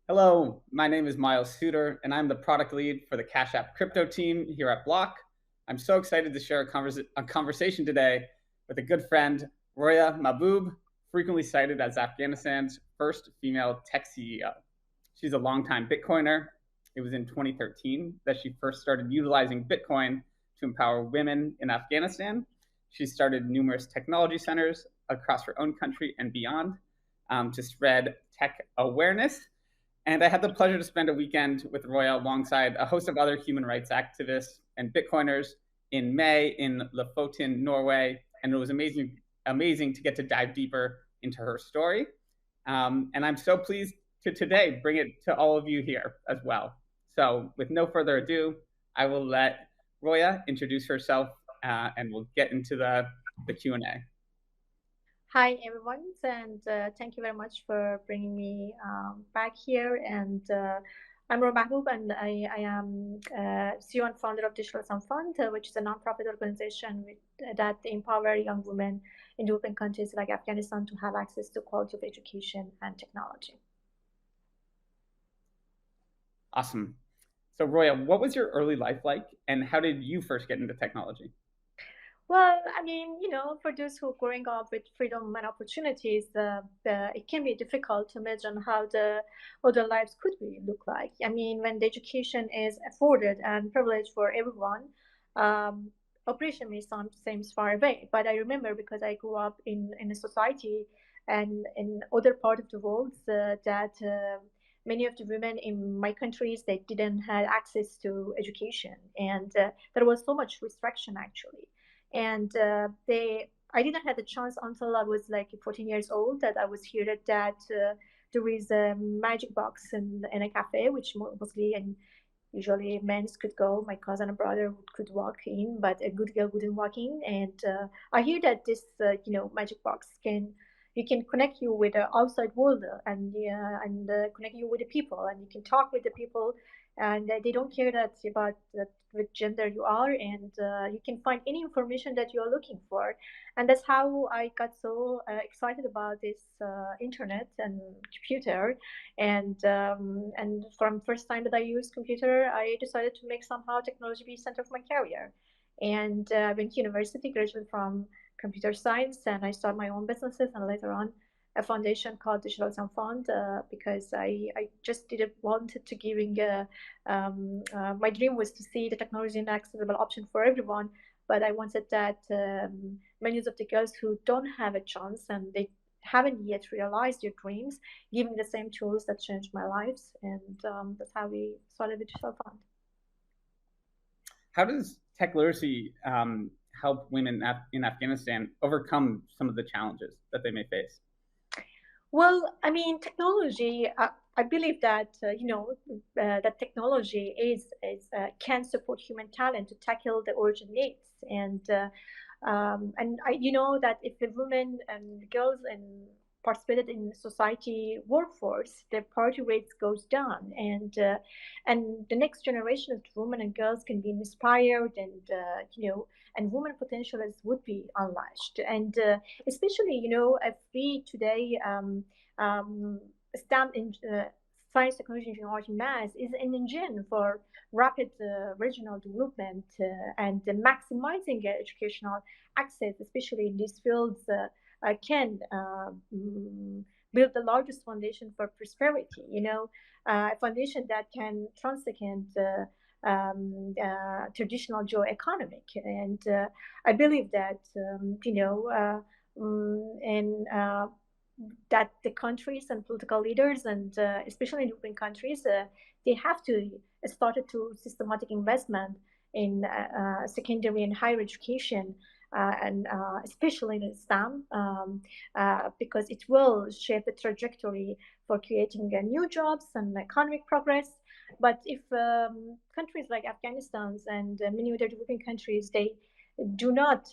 Hello, my name is Miles Suter, and I'm the product lead for the Cash App crypto team here at Block. I'm so excited to share a conversation today with a good friend, Roya Mahboob, frequently cited as Afghanistan's first female tech CEO. She's a longtime Bitcoiner. It was in 2013 that she first started utilizing Bitcoin to empower women in Afghanistan. She started numerous technology centers across her own country and beyond to spread tech awareness, and I had the pleasure to spend a weekend with Roya alongside a host of other human rights activists and Bitcoiners in May in Lofoten, Norway. And it was amazing to get to dive deeper into her story. And I'm so pleased to today bring it to all of you here as well. So with no further ado, I will let Roya introduce herself and we'll get into the Q&A. Hi, everyone, and thank you very much for bringing me back here. And I'm Roya Mahboob, and I am CEO and founder of Digital Some Fund, which is a nonprofit organization that empower young women in developing countries like Afghanistan to have access to quality of education and technology. Awesome. So Roya, what was your early life like, and how did you first get into technology? Well, I mean, for those who are growing up with freedom and opportunities, it can be difficult to imagine how the other lives could be look like. I mean, when the education is afforded and privileged for everyone, um, operation may sound seems far away. But I remember because I grew up in a society and in other part of the world that many of the women in my countries they didn't have access to education, and there was so much restriction actually, and they I didn't have the chance until I was like 14 years old that I was heard that there is a magic box in a cafe which mostly and usually men could go. My cousin and brother could walk in, but a good girl wouldn't walk in. And I hear that this magic box can you can connect you with the outside world, and connect you with the people, and you can talk with the people, and they don't care that about that which gender you are, and you can find any information that you're looking for. And that's how I got so excited about this internet and computer. And from first time that I used computer, I decided to make somehow technology be center of my career. And went to university, graduated from computer science, and I started my own businesses, and later on a foundation called Digital Some Fund, because I just didn't wanted to giving my dream was to see the technology an accessible option for everyone, but I wanted that many of the girls who don't have a chance and they haven't yet realized their dreams, giving the same tools that changed my lives, and that's how we started the Digital Fund. How does tech literacy help women in Afghanistan overcome some of the challenges that they may face? Well, I mean, technology. I believe that that technology is can support human talent to tackle the urgent needs, and I that if the women and girls and participated in society workforce, their poverty rates goes down, and the next generation of women and girls can be inspired, and and women potential would be unleashed, and especially if we today STEM in science, technology, engineering, math is an engine for rapid regional development, and maximizing educational access, especially in these fields, can build the largest foundation for prosperity. A foundation that can transcend traditional geo-economic. And I believe that, and that the countries and political leaders, and especially in European countries, they have to started to systematic investment in secondary and higher education, and especially in STEM, because it will shape the trajectory for creating new jobs and economic progress. But if countries like Afghanistan and many other developing countries, they do not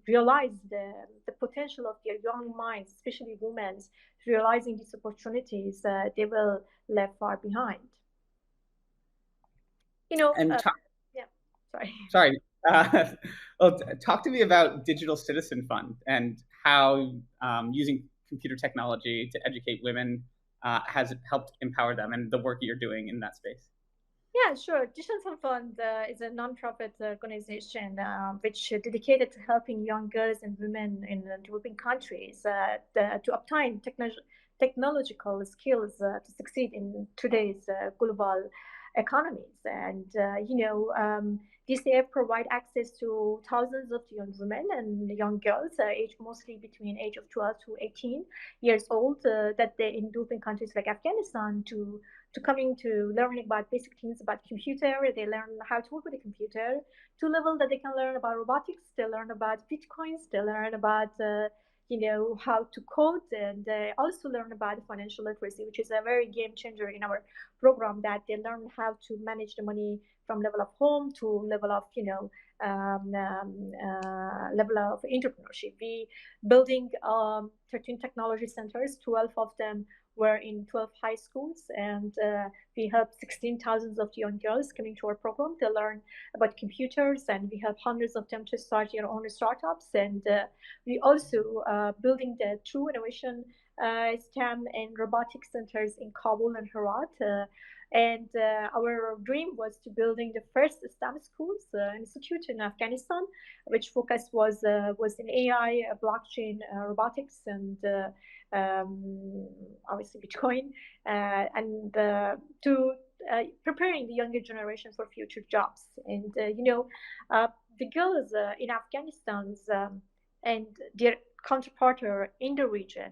realize the potential of their young minds, especially women, realizing these opportunities, they will left far behind. You know, And uh, yeah, sorry. sorry, well, talk to me about Digital Citizen Fund and how using computer technology to educate women has helped empower them, and the work you're doing in that space? Yeah, sure. Digital Fund is a nonprofit organization which dedicated to helping young girls and women in developing countries to obtain technological skills to succeed in today's global economies. And DCF provide access to thousands of young women and young girls, aged mostly between age of 12 to 18 years old, that they in developing countries like Afghanistan to coming to learning about basic things about computer. They learn how to work with a computer to level that they can learn about robotics. They learn about bitcoins. They learn about how to code, and they also learn about financial literacy, which is a very game changer in our program. That they learn how to manage the money from level of home to level of level of entrepreneurship. We building 13 technology centers, 12 of them were in 12 high schools, and we help 16,000 of young girls coming to our program to learn about computers, and we help hundreds of them to start their own startups. And we also building the true innovation STEM and robotics centers in Kabul and Herat. And our dream was to building the first STEM schools institute in Afghanistan, which focus was in AI, blockchain, robotics, and obviously Bitcoin, and to preparing the younger generation for future jobs. And the girls in Afghanistan and their counterpart in the region,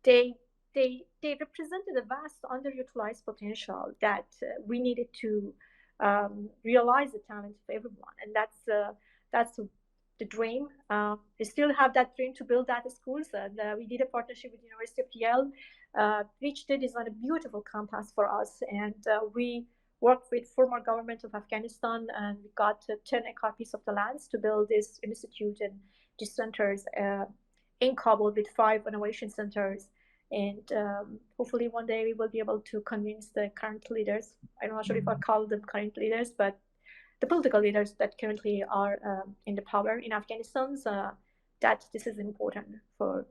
they they represented a vast underutilized potential that we needed to realize the talent of everyone, and that's the dream. We still have that dream to build data schools, and we did a partnership with the University of Yale, which did design a beautiful campus for us, and we worked with former government of Afghanistan, and we got 10-acre piece of the lands to build this institute and these centers in Kabul with 5 innovation centers. And hopefully one day we will be able to convince the current leaders. I'm not sure if I call them current leaders, but the political leaders that currently are in the power in Afghanistan, that this is important for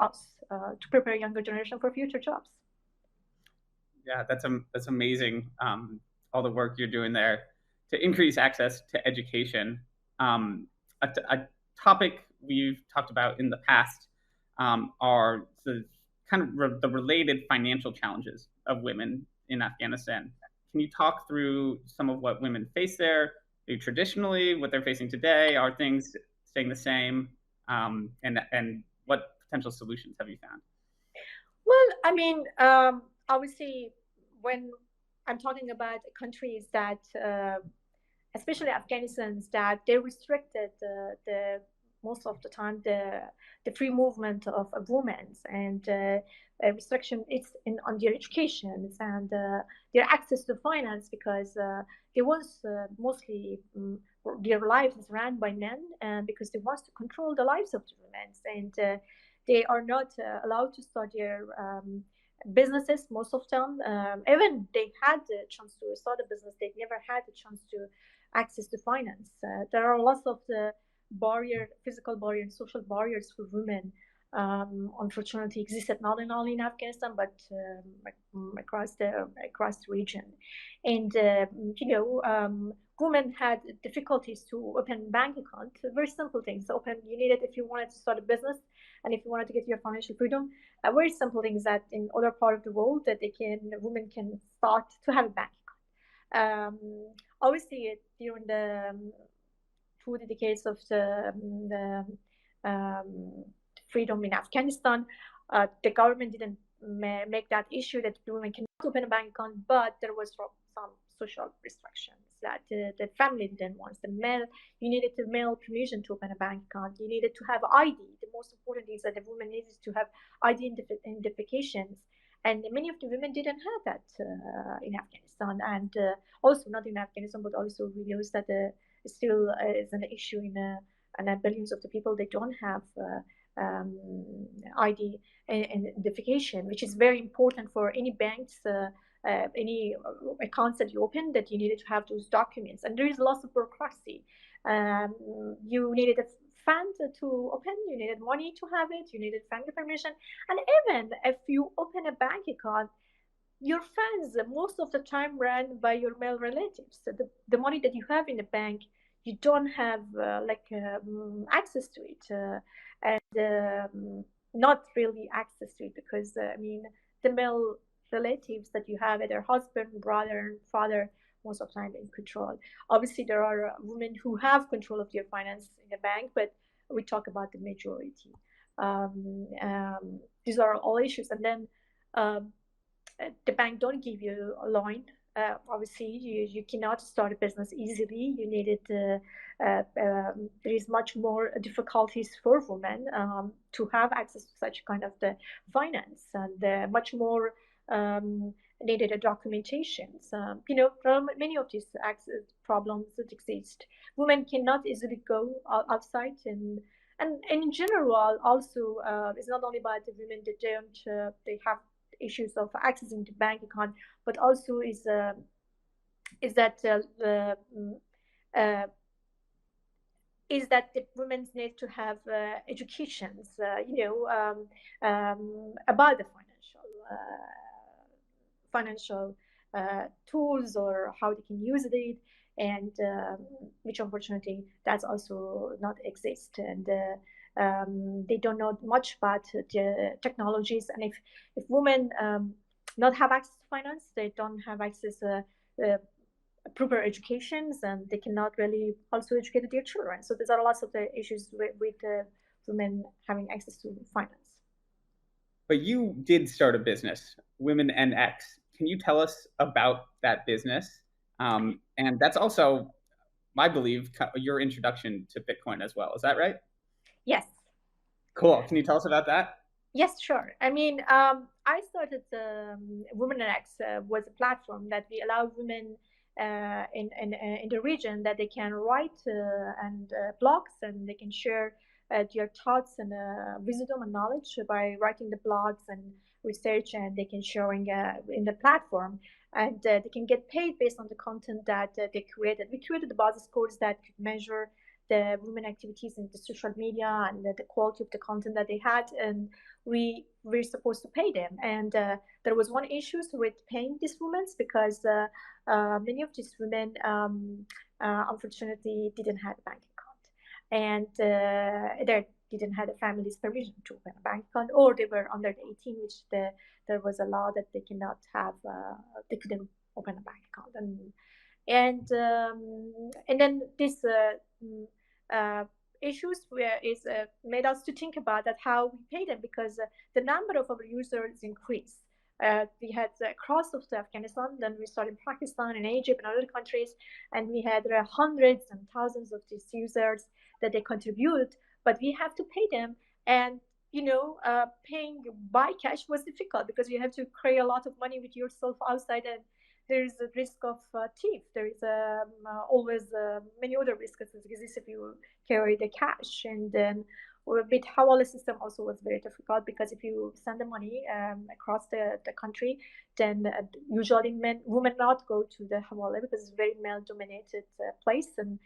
us to prepare younger generation for future jobs. Yeah, that's amazing. All the work you're doing there to increase access to education. A topic we've talked about in the past are the kind of the related financial challenges of women in Afghanistan. Can you talk through some of what women face there, traditionally, what they're facing today? Are things staying the same? And what potential solutions have you found? Well, I mean, obviously, when I'm talking about countries that, especially Afghanistan, that they restricted the most of the time the free movement of women, and a restriction it's on their education and their access to finance, because they was mostly their lives is run by men, because they want to control the lives of the women, and they are not allowed to start their businesses, most of them. Even they had the chance to start a business, they never had the chance to access to finance. There are lots of the physical barriers, social barriers for women. Unfortunately, existed not only in Afghanistan but across the region. And women had difficulties to open bank account. Very simple things. Open, you needed if you wanted to start a business and if you wanted to get your financial freedom. Very simple things that in other part of the world that women can start to have a bank account. Obviously, during the through the decades of the freedom in Afghanistan, the government didn't make that issue that women cannot open a bank account, but there was some social restrictions that the family didn't want. You needed the male permission to open a bank account. You needed to have ID. The most important is that the woman needed to have ID identifications. And many of the women didn't have that in Afghanistan, and also not in Afghanistan, but also we know that still is an issue in billions of the people. They don't have ID and identification, which is very important for any banks, any accounts that you open, that you needed to have those documents. And there is lots of bureaucracy. You needed a fund to open, you needed money to have it, you needed family permission. And even if you open a bank account, your funds most of the time run by your male relatives. So the money that you have in the bank, you don't have access to it, and not really access to it because I mean the male relatives that you have, either husband, brother, father, most of the time in control. Obviously, there are women who have control of their finance in the bank, but we talk about the majority. These are all issues, and then. Um, the bank don't give you a loan. Obviously, you cannot start a business easily. You needed there is much more difficulties for women to have access to such kind of the finance, and much more needed documentations. There are many of these access problems that exist. Women cannot easily go outside, and in general also it's not only about the women that don't they have issues of accessing the bank account, but also is that uh, is that the women need to have educations, about the financial tools or how they can use it, and which unfortunately that's also not exist, and they don't know much about the technologies, and if women not have access to finance, they don't have access proper educations, and they cannot really also educate their children. So there are lots of the issues with women having access to finance. But you did start a business, Women NX. Can you tell us about that business? And that's also, I believe, your introduction to Bitcoin as well. Is that right? Yes. Cool. Can you tell us about that? Yes, sure. I mean, I started Women X was a platform that we allow women in the region that they can write and blogs, and they can share their thoughts and wisdom and knowledge by writing the blogs and research, and they can sharing in the platform, and they can get paid based on the content that they created. We created the basis codes that could measure the women activities in the social media and the quality of the content that they had, and we were supposed to pay them. And there was one issue with paying these women because many of these women unfortunately didn't have a bank account, and they didn't have a family's permission to open a bank account, or they were under the 18, which there was a law that they cannot have, they couldn't open a bank account, and then this issues where is made us to think about that how we pay them, because the number of our users increased. We had across of Afghanistan, then we started in Pakistan and Egypt and other countries, and we had hundreds and thousands of these users that they contribute, but we have to pay them. And paying by cash was difficult because you have to carry a lot of money with yourself outside, and there is a risk of thief. There is always many other risks that exist if you carry the cash. And then with Hawala system also was very difficult because if you send the money across the country, then usually women not go to the Hawala because it's a very male dominated place, and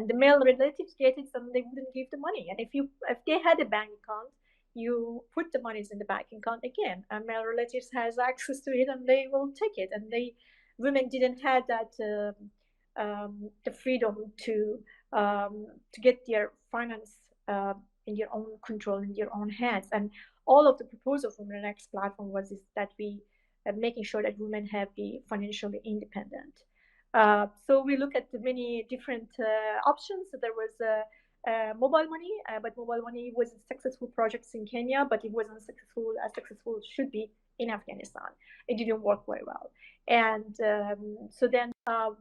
the male relatives get it and they wouldn't give the money. And if they had a bank account, you put the monies in the bank account again, and male relatives has access to it and they will take it, and women didn't have that the freedom to get their finance in their own control, in their own hands. And all of the proposal from the next platform was that we making sure that women have be financially independent. So we look at the many different options. There was mobile money, but mobile money was a successful project in Kenya, but it wasn't successful as successful should be in Afghanistan. It didn't work very well. And so then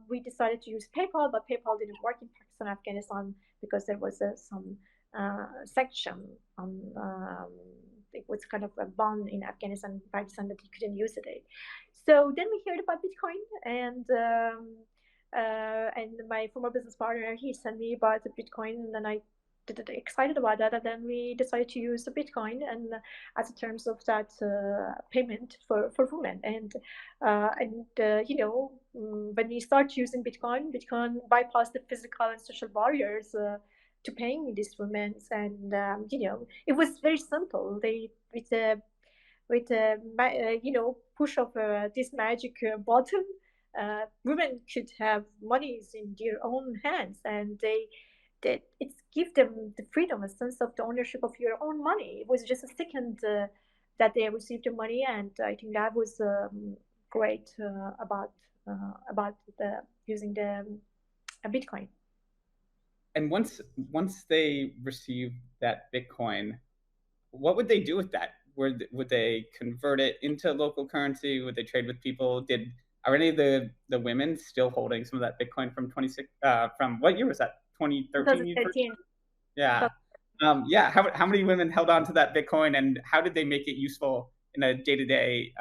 we decided to use PayPal, but PayPal didn't work in Pakistan, Afghanistan, because there was some section on it was kind of a ban in Afghanistan and Pakistan that you couldn't use it. So then we heard about Bitcoin, and my former business partner, he sent me about the Bitcoin, and then I excited about that, and then we decided to use the Bitcoin and as a terms of that payment for women. And when we start using Bitcoin bypass the physical and social barriers to paying these women. And it was very simple. They with a push of this magic button, women could have monies in their own hands, and that it give them the freedom, a sense of the ownership of your own money. It was just a second that they received the money, and I think that was great about the using the Bitcoin. And once they receive that Bitcoin, what would they do with that? Would they convert it into local currency? Would they trade with people? Are any of the women still holding some of that Bitcoin from 26 from what year was that? 2013 you first? 2013. Yeah. Yeah. How many women held on to that Bitcoin, and how did they make it useful in a day-to-day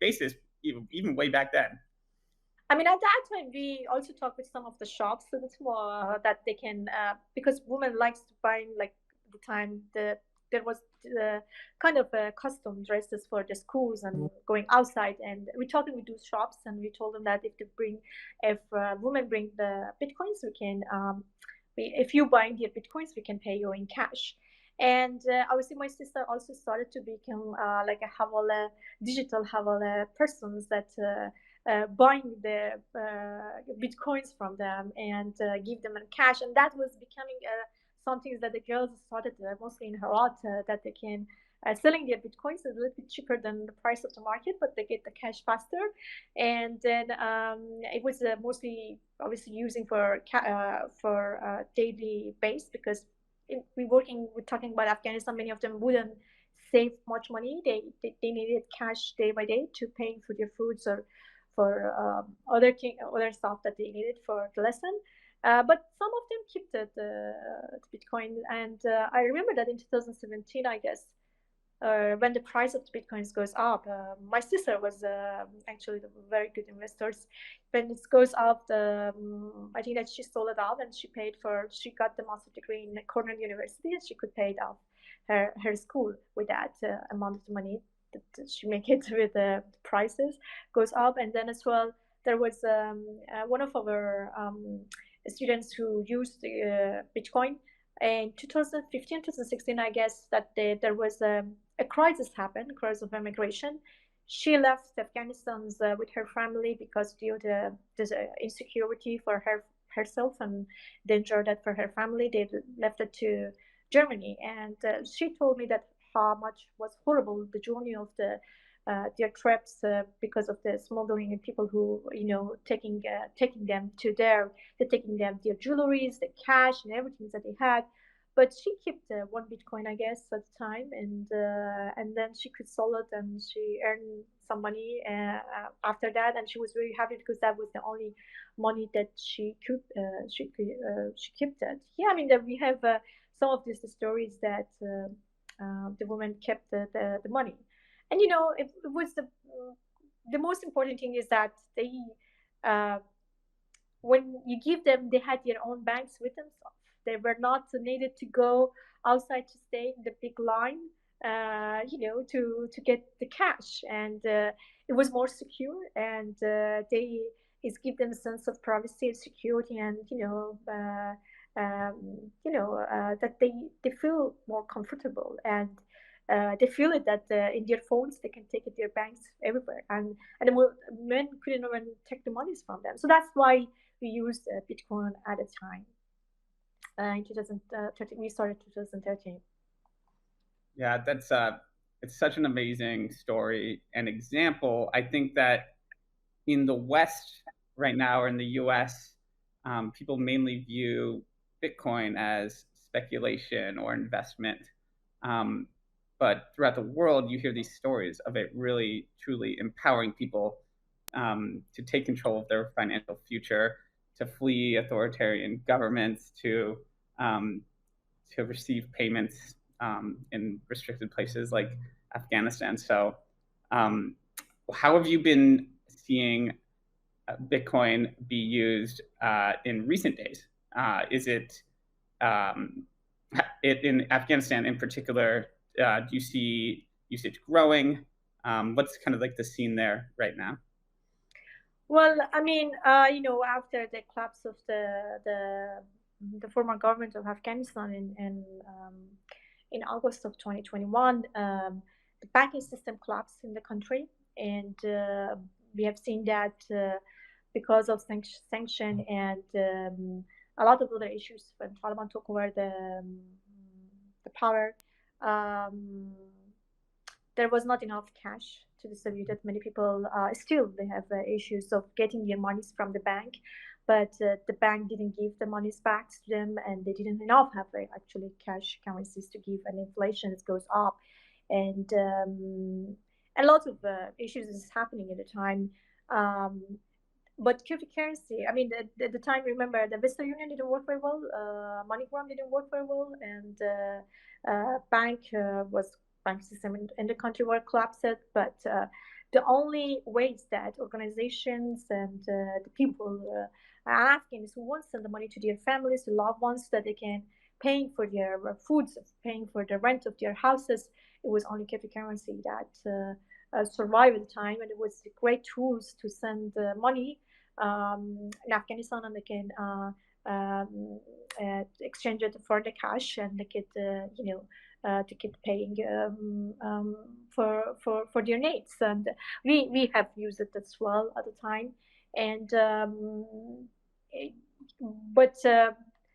basis, even way back then? I mean, at that time, we also talked with some of the shops a little more that they can, because women likes to buy like the time there was kind of custom dresses for the schools and going outside, and we talking with those shops, and we told them that if women bring the bitcoins, we can, if you buying the bitcoins, we can pay you in cash. And obviously, my sister also started to become like a Havala, digital Havala persons that. Buying the bitcoins from them and give them in cash, and that was becoming something that the girls started mostly in Herat, that they can selling their bitcoins a little bit cheaper than the price of the market, but they get the cash faster. And then it was mostly obviously using for daily base, because we're talking about Afghanistan. Many of them wouldn't save much money. They needed cash day by day to pay for their foods or for other stuff that they needed for the lesson. But some of them kept the Bitcoin. And I remember that in 2017, I guess, when the price of the Bitcoins goes up, my sister was actually the very good investors. When it goes up, I think that she sold it out and she got the master's degree in Cornell University, and she could pay it off her school with that amount of money that she make it with the prices goes up. And then as well, there was one of our students who used Bitcoin in 2015, 2016, I guess, that there was a crisis happened, crisis of immigration. She left Afghanistan with her family because due to this insecurity for herself and danger that for her family, they left it to Germany. And she told me that how much was horrible the journey of their trips because of the smuggling and people who taking them to they're taking them their jewelries, the cash, and everything that they had. But she kept one Bitcoin, I guess, at the time, and then she could sell it, and she earned some money after that, and she was very happy because that was the only money that she kept it. Yeah, I mean that we have some of these stories that the woman kept the money, and it was the most important thing is that they uh, when you give them, they had their own banks with themselves. They were not needed to go outside to stay in the big line, to get the cash, and it was more secure, and they is give them a sense of privacy and security, and that they feel more comfortable, and they feel it that in their phones they can take it their banks everywhere, and the men couldn't even take the monies from them. So that's why we used Bitcoin at a time. In 2013, we started 2013. Yeah, it's such an amazing story and example. I think that in the West right now, or in the US, people mainly view Bitcoin as speculation or investment. Um, but throughout the world, you hear these stories of it really, truly empowering people to take control of their financial future, to flee authoritarian governments, um, to receive payments in restricted places like Afghanistan. So, how have you been seeing Bitcoin be used in recent days? Is it in Afghanistan in particular? Do you see usage growing? What's kind of like the scene there right now? Well, I mean, after the collapse of the the former government of Afghanistan in August of 2021, the banking system collapsed in the country, and we have seen that because of sanction and a lot of other issues when Taliban took over the power. Um, there was not enough cash to distribute it. Many people still they have issues of getting their monies from the bank, but the bank didn't give the monies back to them, and they didn't enough have actually cash currencies to give, and inflation goes up, and a lot of issues is happening at the time. Um, but cryptocurrency, I mean, at the time, remember, the Vista Union didn't work very well, MoneyGram didn't work very well, and bank system in the country were collapsed. But the only ways that organizations and the people are asking is who wants to send the money to their families, to loved ones, that they can paying for their foods, paying for the rent of their houses. It was only cryptocurrency that survived at the time, and it was great tools to send money in Afghanistan, and they can exchange it for the cash, and they could, to keep paying for their needs. And we have used it as well at the time. And but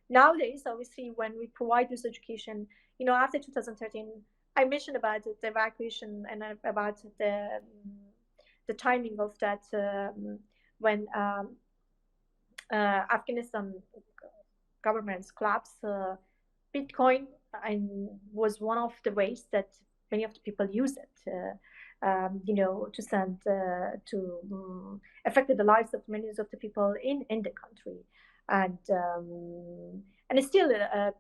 nowadays, obviously, when we provide this education, after 2013, I mentioned about the evacuation and about the timing of that when Afghanistan government's collapse, Bitcoin was one of the ways that many of the people use it, to send to affected the lives of many of the people in the country, and it's still,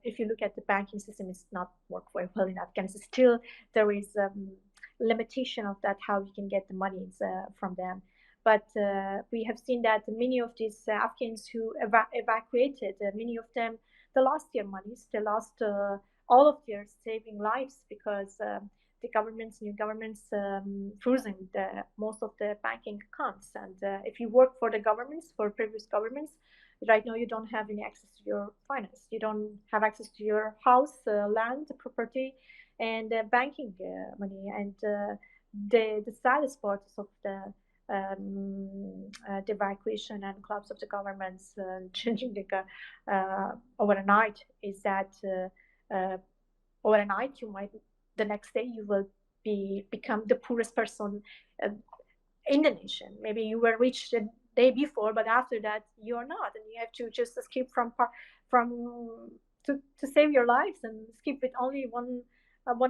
if you look at the banking system, it's not work very well in Afghanistan. Still, there is limitation of that how we can get the monies from them. But we have seen that many of these Afghans who evacuated, many of them, they lost their monies, they lost all of their saving lives because the new governments, frozen most of the banking accounts. And if you work for the governments, for previous governments, right now you don't have any access to your finance. You don't have access to your house, land, property, and banking money. And the saddest part of the evacuation and collapse of the governments changing overnight is that overnight the next day you will become the poorest person in the nation. Maybe you were rich the day before, but after that you're not, and you have to just escape from to save your lives, and escape with only one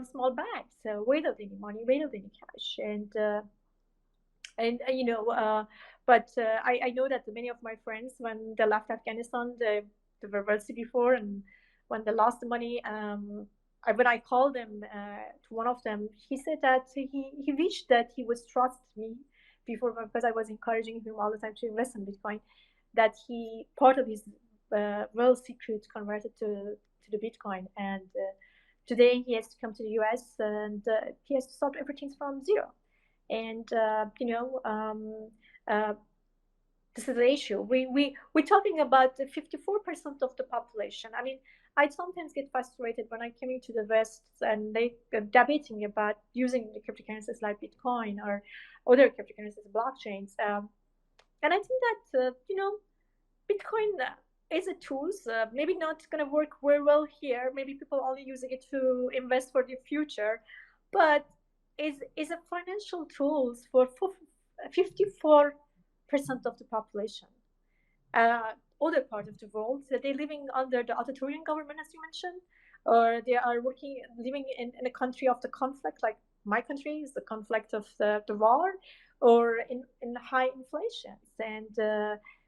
small bag, so without any money, without any cash. But I know that many of my friends, when they left Afghanistan, they were wealthy before, and when they lost the money, when I called them to one of them, he said that he wished that he was trust me before, because I was encouraging him all the time to invest in Bitcoin, that he part of his wealth secret converted to the Bitcoin, and today he has to come to the US, and he has to start everything from zero. And this is the issue. We're talking about 54% of the population. I mean, I sometimes get frustrated when I come into the West and they are debating about using the cryptocurrencies like Bitcoin or other cryptocurrencies, blockchains. And I think that Bitcoin is a tool. Maybe not going to work very well here. Maybe people only using it to invest for the future, but is a financial tool for 54% of the population. Other part of the world, they're living under the authoritarian government, as you mentioned, or they are living in a country of the conflict, like my country is the conflict of the war, or in high inflations. And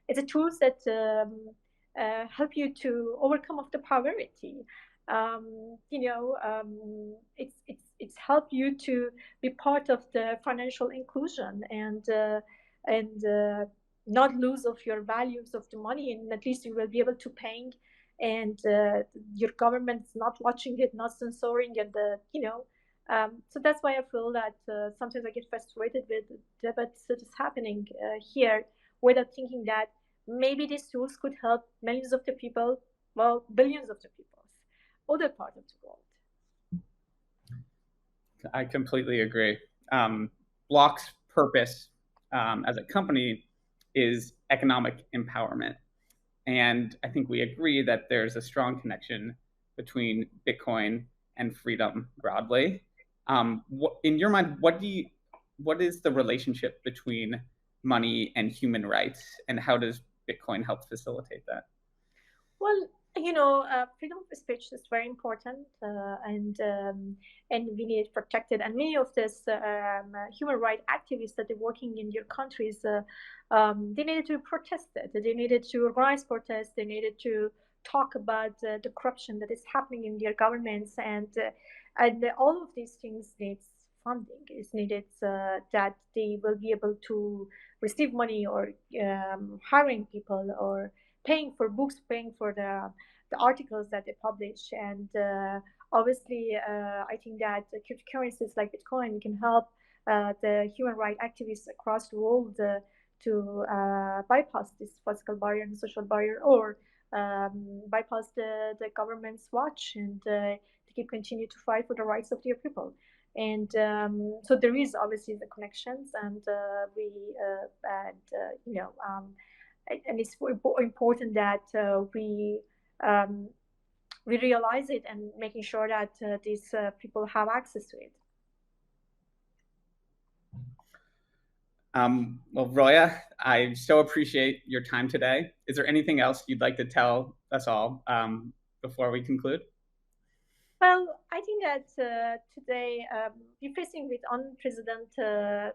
it's a tools that help you to overcome of the poverty. It's help you to be part of the financial inclusion, and not lose of your values of the money, and at least you will be able to paying, and your government's not watching it, not censoring, and so that's why I feel that sometimes I get frustrated with debates that is happening here, without thinking that maybe these tools could help millions of the people well, billions of the peoples, other part of the world. I completely agree. Block's purpose as a company is economic empowerment. And I think we agree that there's a strong connection between Bitcoin and freedom broadly. In your mind, what is the relationship between money and human rights, and how does Bitcoin help facilitate that? Well, freedom of speech is very important, and we need it protected. And many of these human rights activists that are working in your countries, they needed to protest it. They needed to organize protests. They needed to talk about the corruption that is happening in their governments, and all of these things needs funding. Is needed that they will be able to receive money, or hiring people, or paying for books, paying for the articles that they publish. And obviously, I think that cryptocurrencies like Bitcoin can help the human rights activists across the world to bypass this physical barrier and social barrier, or bypass the government's watch, and to keep continue to fight for the rights of their people. And so there is obviously the connections, and we and and it's important that um, we realize it, and making sure that these people have access to it. Well, Roya, I so appreciate your time today. Is there anything else you'd like to tell us all before we conclude? Well, I think that today we're facing with unprecedented,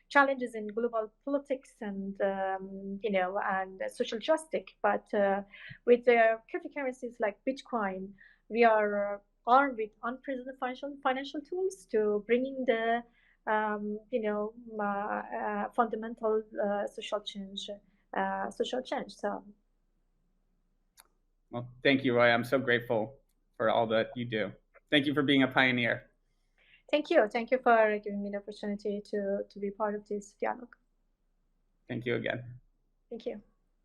challenges in global politics, and and social justice. But with the cryptocurrencies like Bitcoin, we are armed with unprecedented financial tools to bringing the fundamental social change. So. Well, thank you, Roy. I'm so grateful for all that you do. Thank you for being a pioneer. Thank you. Thank you for giving me the opportunity to be part of this dialogue. Thank you again. Thank you.